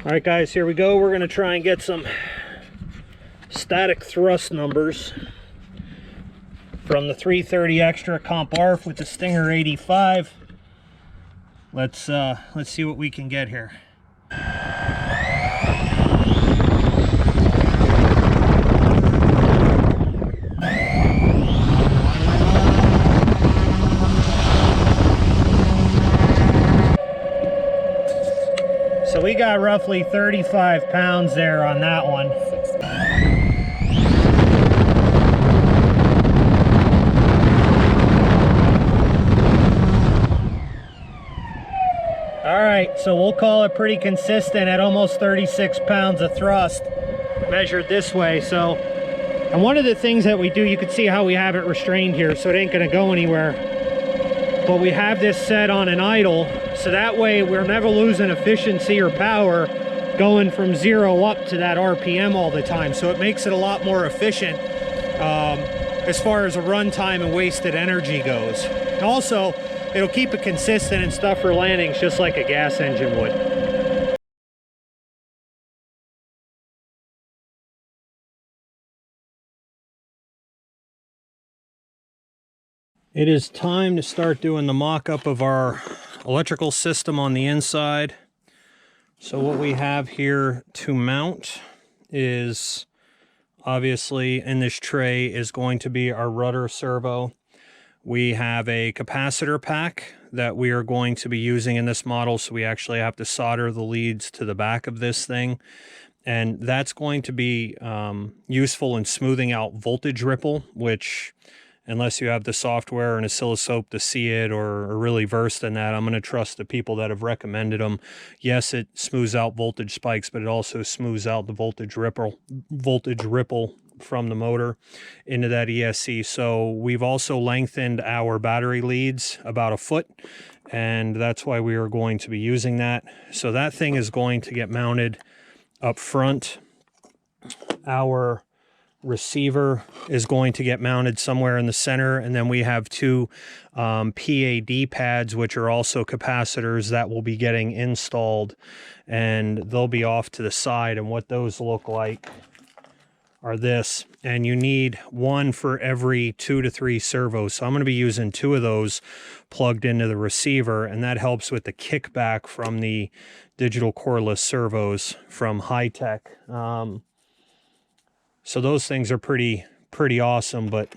All right, guys, here we go. We're going to try and get some static thrust numbers from the 330 Extra Comp ARF with the Stinger 85. Let's see what we can get here. So we got roughly 35 pounds there on that one. All right, so we'll call it pretty consistent at almost 36 pounds of thrust measured this way. So, and one of the things that we do, you can see how we have it restrained here, so it ain't gonna go anywhere. But we have this set on an idle, so that way we're never losing efficiency or power going from 0 up to that RPM all the time. So it makes it a lot more efficient as far as a run time and wasted energy goes. And also, it'll keep it consistent and stuff for landings just like a gas engine would. It is time to start doing the mock-up of our electrical system on the inside. So what we have here to mount is, obviously in this tray is going to be our rudder servo. We have a capacitor pack that we are going to be using in this model, so we actually have to solder the leads to the back of this thing. And that's going to be useful in smoothing out voltage ripple, which, unless you have the software and oscilloscope to see it or are really versed in that, I'm going to trust the people that have recommended them. Yes, it smooths out voltage spikes, but it also smooths out the voltage ripple from the motor into that ESC. So we've also lengthened our battery leads about 1 foot, and that's why we are going to be using that. So that thing is going to get mounted up front. Our receiver is going to get mounted somewhere in the center, and then we have 2 PAD pads, which are also capacitors, that will be getting installed, and they'll be off to the side. And what those look like are this, and you need 1 for every 2 to 3 servos. So I'm going to be using 2 of those plugged into the receiver, and that helps with the kickback from the digital cordless servos from High-Tech. So those things are pretty awesome, but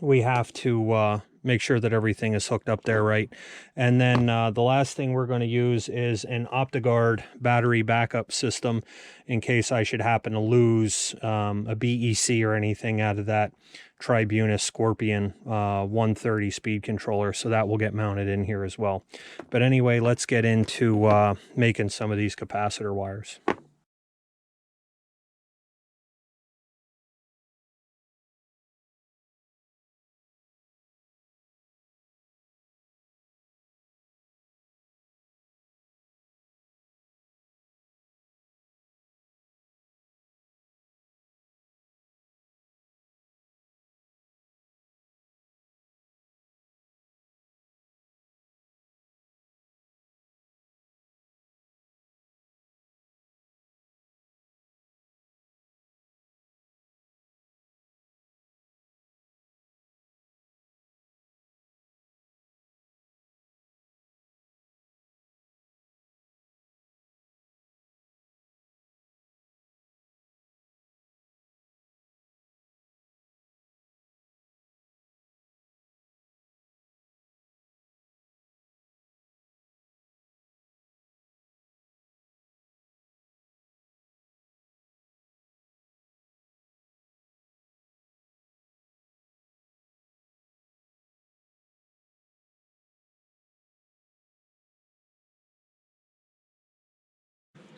we have to make sure that everything is hooked up there right. And then the last thing we're going to use is an OptiGuard battery backup system in case I should happen to lose a BEC or anything out of that Tribunus Scorpuion 130 speed controller. So that will get mounted in here as well. But anyway, let's get into making some of these capacitor wires.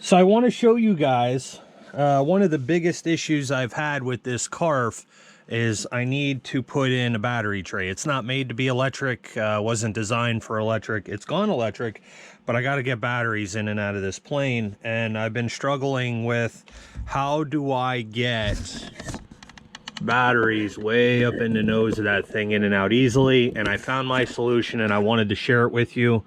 So I want to show you guys one of the biggest issues I've had with this CARF is I need to put in a battery tray. It's not made to be electric, wasn't designed for electric. It's gone electric, but I got to get batteries in and out of this plane, and I've been struggling with how do I get batteries way up in the nose of that thing in and out easily. And I found my solution, and I wanted to share it with you.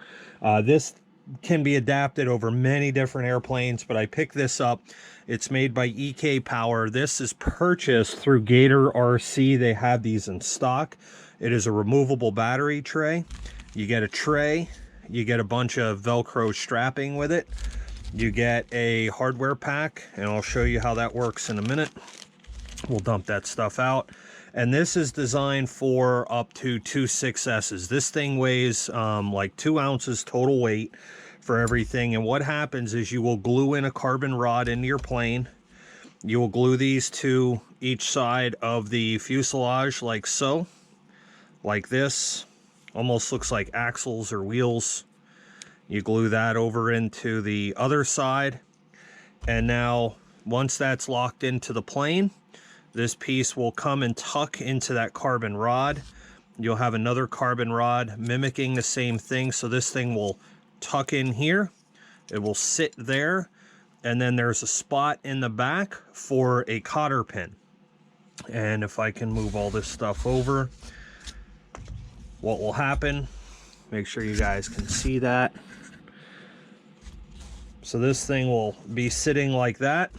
This can be adapted over many different airplanes, but I picked this up. It's made by EK Power. This is purchased through Gator-Rc. They have these in stock. It is a removable battery tray. You get a tray, you get a bunch of Velcro strapping with it, you get a hardware pack, and I'll show you how that works in a minute. We'll dump that stuff out. And this is designed for up to 2 6S's. This thing weighs like 2 ounces total weight for everything. And what happens is you will glue in a carbon rod into your plane. You will glue these to each side of the fuselage like so, like this. Almost looks like axles or wheels. You glue that over into the other side. And now once that's locked into the plane, this piece will come and tuck into that carbon rod. You'll have another carbon rod mimicking the same thing. So this thing will tuck in here. It will sit there. And then there's a spot in the back for a cotter pin. And if I can move all this stuff over, what will happen, make sure you guys can see that. So this thing will be sitting like that.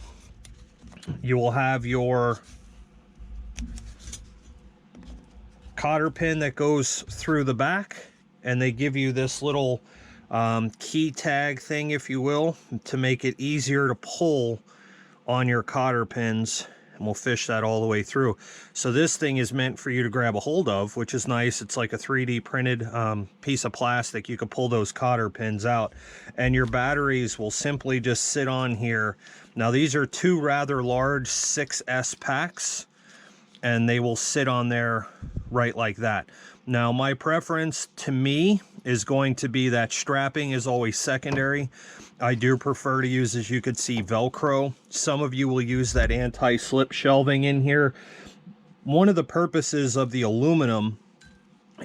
You will have your cotter pin that goes through the back, and they give you this little key tag thing, if you will, to make it easier to pull on your cotter pins, and we'll fish that all the way through. So this thing is meant for you to grab a hold of, which is nice. It's like a 3D printed piece of plastic. You can pull those cotter pins out, and your batteries will simply just sit on here. Now these are 2 rather large 6S packs, and they will sit on there right like that. Now my preference to me is going to be that strapping is always secondary. I do prefer to use, as you could see, Velcro. Some of you will use that anti-slip shelving in here. One of the purposes of the aluminum,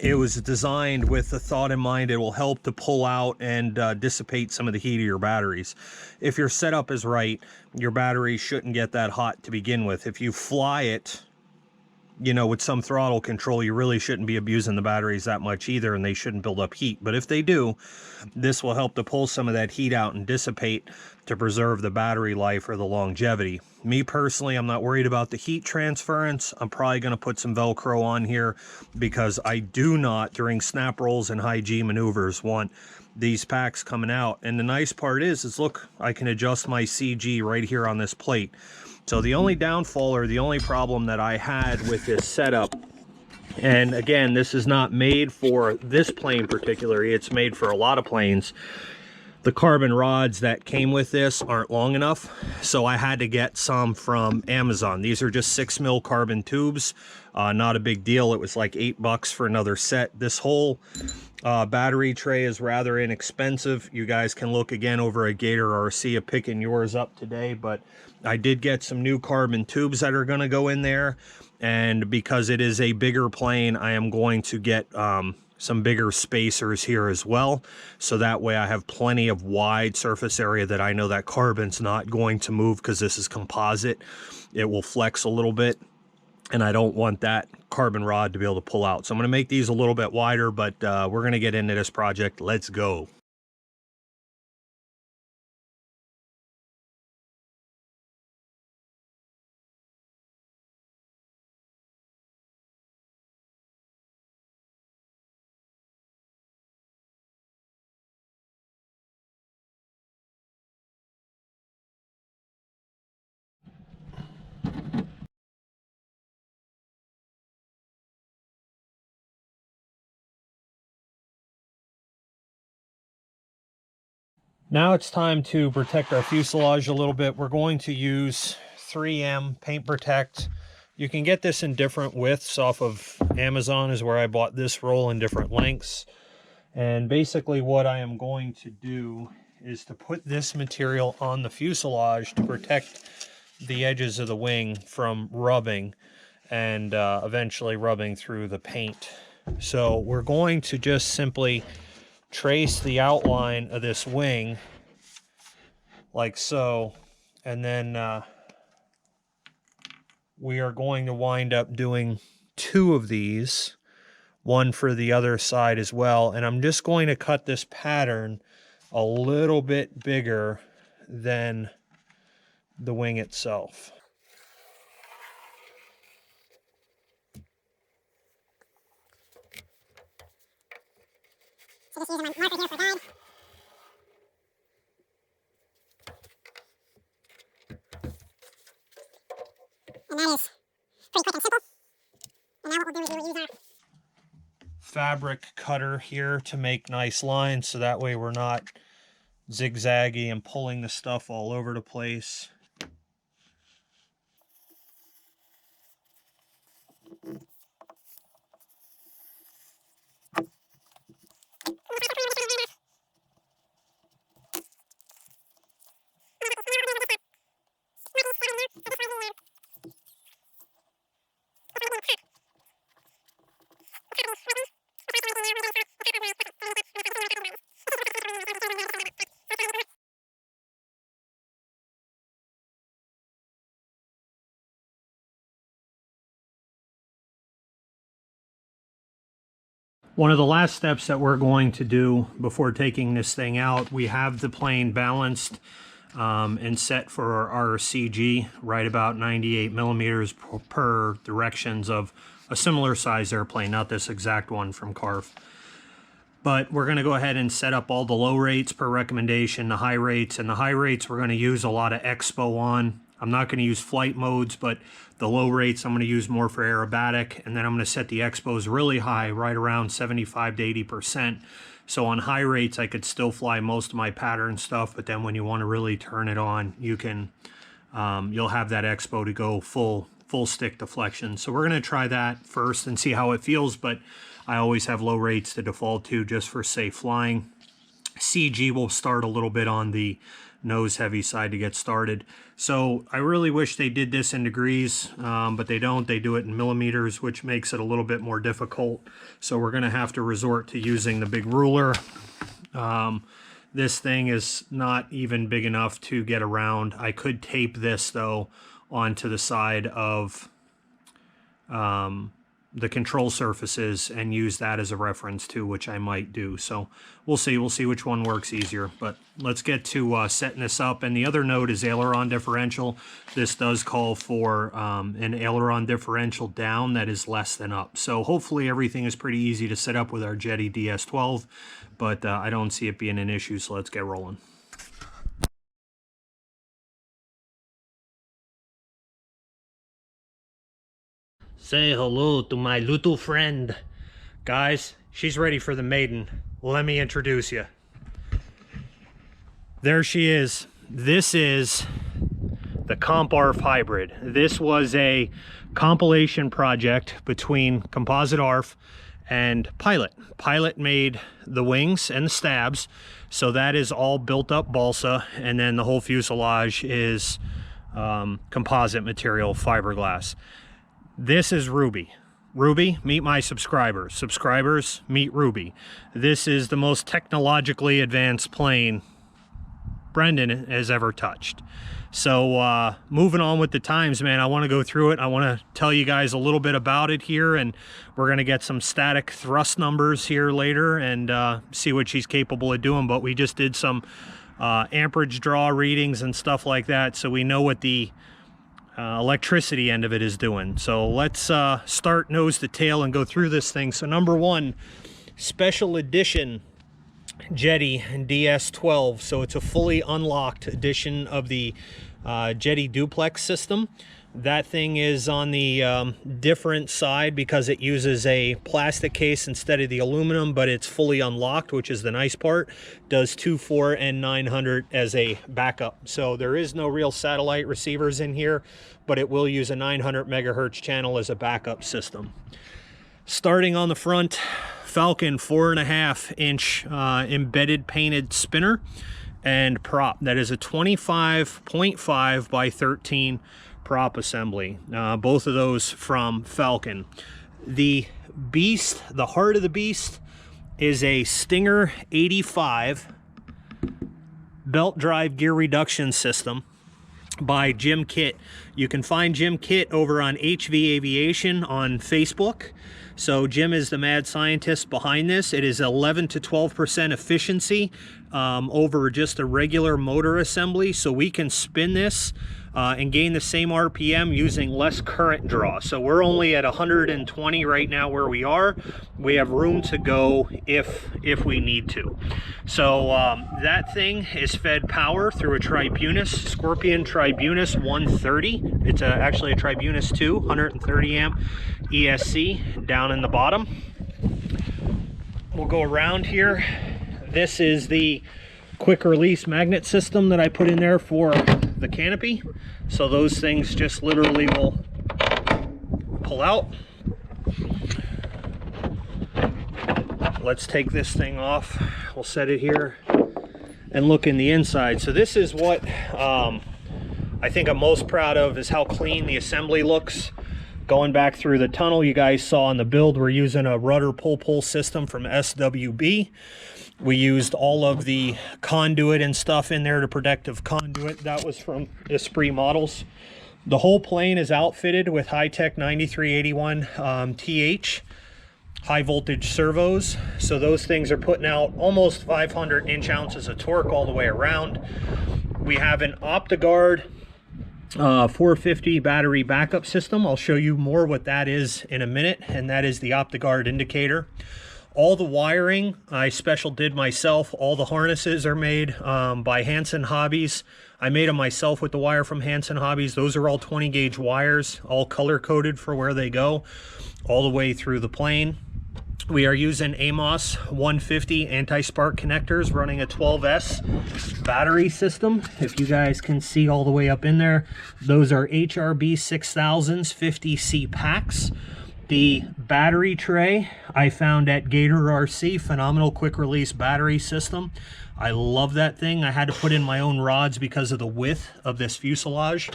it was designed with the thought in mind it will help to pull out and dissipate some of the heat of your batteries. If your setup is right, your battery shouldn't get that hot to begin with. If you fly it, you know, with some throttle control, you really shouldn't be abusing the batteries that much either, and they shouldn't build up heat. But if they do, this will help to pull some of that heat out and dissipate to preserve the battery life or the longevity. Me personally, I'm not worried about the heat transference. I'm probably going to put some Velcro on here because I do not, during snap rolls and high G maneuvers, want these packs coming out. And the nice part is look, I can adjust my CG right here on this plate. So the only downfall, or the only problem that I had with this setup, and again, this is not made for this plane particularly, it's made for a lot of planes. The carbon rods that came with this aren't long enough, so I had to get some from Amazon. These are just 6mm carbon tubes, not a big deal. It was like $8 for another set. This whole battery tray is rather inexpensive. You guys can look again over at Gator-Rc at picking yours up today, but I did get some new carbon tubes that are going to go in there, and because it is a bigger plane, I am going to get some bigger spacers here as well, so that way I have plenty of wide surface area that I know that carbon's not going to move, because this is composite. It will flex a little bit, and I don't want that carbon rod to be able to pull out. So I'm going to make these a little bit wider, but we're going to get into this project. Let's go. Now it's time to protect our fuselage a little bit. We're going to use 3M Paint Protect. You can get this in different widths off of Amazon, is where I bought this roll, in different lengths. And basically what I am going to do is to put this material on the fuselage to protect the edges of the wing from rubbing and eventually rubbing through the paint. So we're going to just simply trace the outline of this wing like so, and then we are going to wind up doing 2 of these, one for the other side as well. And I'm just going to cut this pattern a little bit bigger than the wing itself. So just using my marker here for a guide. And that is pretty quick and simple. And now what we'll do is we'll use our fabric cutter here to make nice lines, so that way we're not zigzaggy and pulling the stuff all over the place. One of the last steps that we're going to do before taking this thing out, we have the plane balanced and set for our CG, right about 98 millimeters per directions of a similar size airplane, not this exact one from CARF. But we're going to go ahead and set up all the low rates per recommendation, the high rates, and the high rates we're going to use a lot of expo on. I'm not going to use flight modes, but the low rates I'm going to use more for aerobatic, and then I'm going to set the expos really high, right around 75 to 80%. So on high rates, I could still fly most of my pattern stuff, but then when you want to really turn it on, you can, you'll have that expo to go full stick deflection. So we're going to try that first and see how it feels, but I always have low rates to default to just for safe flying. CG will start a little bit on the nose heavy side to get started. So I really wish they did this in degrees, but they don't. They do it in millimeters, which makes it a little bit more difficult. So we're going to have to resort to using the big ruler. This thing is not even big enough to get around. I could tape this though onto the side of the control surfaces and use that as a reference too, which I might do. So we'll see which one works easier, but let's get to setting this up. And the other note is aileron differential. This does call for an aileron differential down that is less than up. So hopefully everything is pretty easy to set up with our Jetty DS12, but I don't see it being an issue, so let's get rolling. Say hello to my little friend. Guys, she's ready for the maiden. Let me introduce you. There she is. This is the CARF Hybrid. This was a compilation project between Composite ARF and Pilot. Pilot made the wings and the stabs, so that is all built up balsa, and then the whole fuselage is composite material, fiberglass. This is Ruby. Ruby, meet my subscribers. Subscribers, meet Ruby. This is the most technologically advanced plane Brendan has ever touched. So moving on with the times, man, I want to go through it. I want to tell you guys a little bit about it here, and we're going to get some static thrust numbers here later and see what she's capable of doing. But we just did some amperage draw readings and stuff like that, so we know what the electricity end of it is doing. So let's start nose to tail and go through this thing. So number one, special edition Jetty DS12. So it's a fully unlocked edition of the Jetty duplex system. That thing is on the different side because it uses a plastic case instead of the aluminum, but it's fully unlocked, which is the nice part. Does 2.4 and 900 as a backup. So there is no real satellite receivers in here, but it will use a 900 megahertz channel as a backup system. Starting on the front, Falcon 4.5 inch embedded painted spinner and prop. That is a 25.5 by 13 prop assembly. Both of those from Falcon. The beast, the heart of the beast, is a Stinger 85 belt drive gear reduction system by Jim Kitt. You can find Jim Kitt over on HV Aviation on Facebook. So Jim is the mad scientist behind this. It is 11 to 12% efficiency over just a regular motor assembly. So we can spin this and gain the same RPM using less current draw. So we're only at 120 right now where we are. We have room to go if we need to. So that thing is fed power through a Tribunus, Scorpuion Tribunus 130. It's actually a Tribunus 2, 130 amp ESC down in the bottom. We'll go around here. This is the quick release magnet system that I put in there for the canopy. So those things just literally will pull out. Let's take this thing off. We'll set it here and look in the inside. So this is what I think I'm most proud of, is how clean the assembly looks. Going back through the tunnel, you guys saw on the build, we're using a rudder pull system from SWB. We used all of the conduit and stuff in there, to protective conduit. That was from Esprit Models. The whole plane is outfitted with high-tech 9381 TH high voltage servos. So those things are putting out almost 500 inch-ounces of torque all the way around. We have an OptiGuard 450 battery backup system. I'll show you more what that is in a minute, and that is the OptiGuard indicator. All the wiring I special did myself. All the harnesses are made by Hanson Hobbies. I made them myself with the wire from Hanson Hobbies. Those are all 20 gauge wires, all color coded for where they go, all the way through the plane. We are using Amos 150 anti-spark connectors running a 12S battery system. If you guys can see all the way up in there, those are HRB 6000s 50C packs. The battery tray I found at Gator-Rc, phenomenal quick release battery system. I love that thing. I had to put in my own rods because of the width of this fuselage.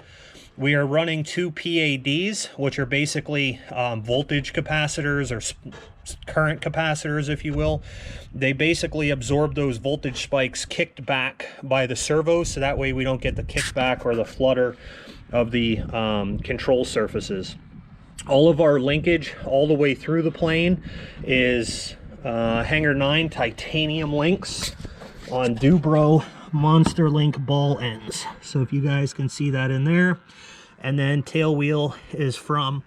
We are running 2 PADs, which are basically voltage capacitors, or current capacitors, if you will. They basically absorb those voltage spikes kicked back by the servos, so that way we don't get the kickback or the flutter of the control surfaces. All of our linkage all the way through the plane is Hanger 9 titanium links on Dubro Monster Link ball ends. So if you guys can see that in there. And then tail wheel is from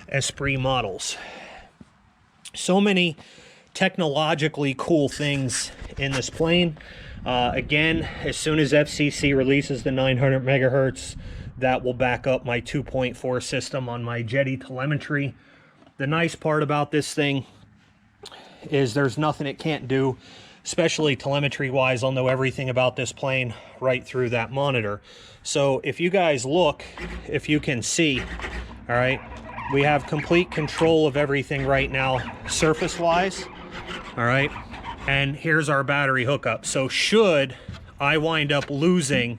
Esprit Models. So many technologically cool things in this plane. Again, as soon as FCC releases the 900 megahertz, that will back up my 2.4 system on my Jetty telemetry. The nice part about this thing is there's nothing it can't do, especially telemetry wise. I'll know everything about this plane right through that monitor. So if you guys look, if you can see, all right, we have complete control of everything right now surface wise. All right, and here's our battery hookup. So should I wind up losing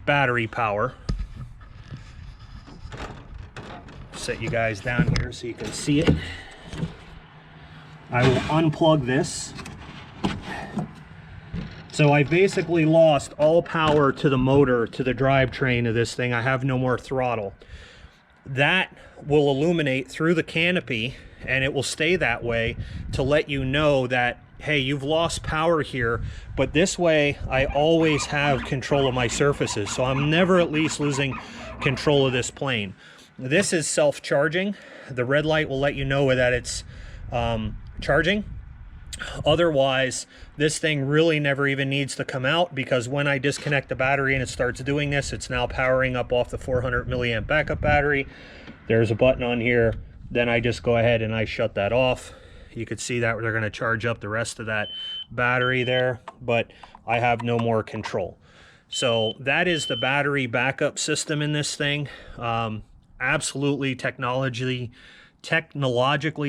battery power, set you guys down here so you can see it. I will unplug this. So I basically lost all power to the motor, to the drivetrain of this thing. I have no more throttle. That will illuminate through the canopy, and it will stay that way to let you know that, hey, you've lost power here, but this way I always have control of my surfaces. So I'm never at least losing control of this plane. This is self-charging. The red light will let you know that it's charging. Otherwise, this thing really never even needs to come out, because when I disconnect the battery and it starts doing this, it's now powering up off the 400 milliamp backup battery. There's a button on here. Then I just go ahead and I shut that off. You could see that they're going to charge up the rest of that battery there, but I have no more control. So that is the battery backup system in this thing. Absolutely technologically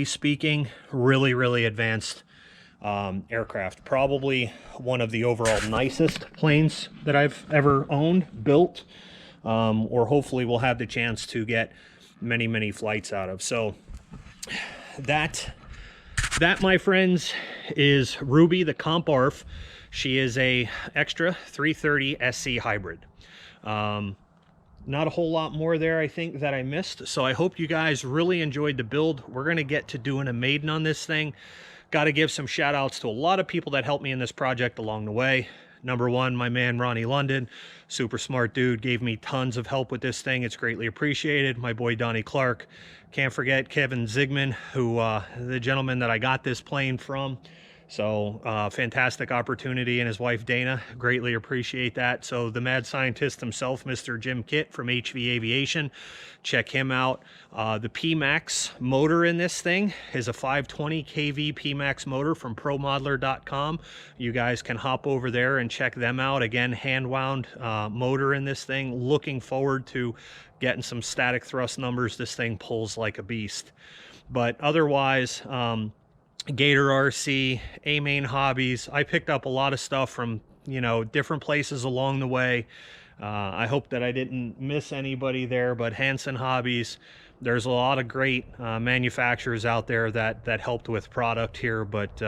speaking, really advanced aircraft. Probably one of the overall nicest planes that I've ever owned, built, or hopefully we'll have the chance to get many flights out of. So that, my friends, is Ruby, the CARF. She is a Extra 330 SC hybrid. Not a whole lot more there, I think, that I missed. So I hope you guys really enjoyed the build. We're going to get to doing a maiden on this thing. Got to give some shout outs to a lot of people that helped me in this project along the way. Number one, my man Ronnie London, super smart dude, gave me tons of help with this thing. It's greatly appreciated. My boy Donnie Clark. Can't forget Kevin Zigman, who the gentleman that I got this plane from. So fantastic opportunity, and his wife Dana, greatly appreciate that. So the mad scientist himself, Mr. Jim Kitt from HV Aviation, check him out. The P-Max motor in this thing is a 520 kV P-Max motor from promodeler.com. You guys can hop over there and check them out. Again, hand wound motor in this thing. Looking forward to getting some static thrust numbers. This thing pulls like a beast. But otherwise, Gator-Rc, A-Main Hobbies. I picked up a lot of stuff from, you know, different places along the way. I hope that I didn't miss anybody there, but Hansen Hobbies, there's a lot of great manufacturers out there that helped with product here. But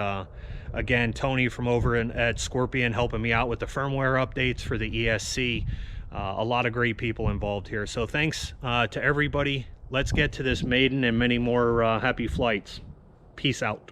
again, Tony from over at Scorpuion helping me out with the firmware updates for the ESC. A lot of great people involved here. So thanks to everybody. Let's get to this maiden and many more happy flights. Peace out.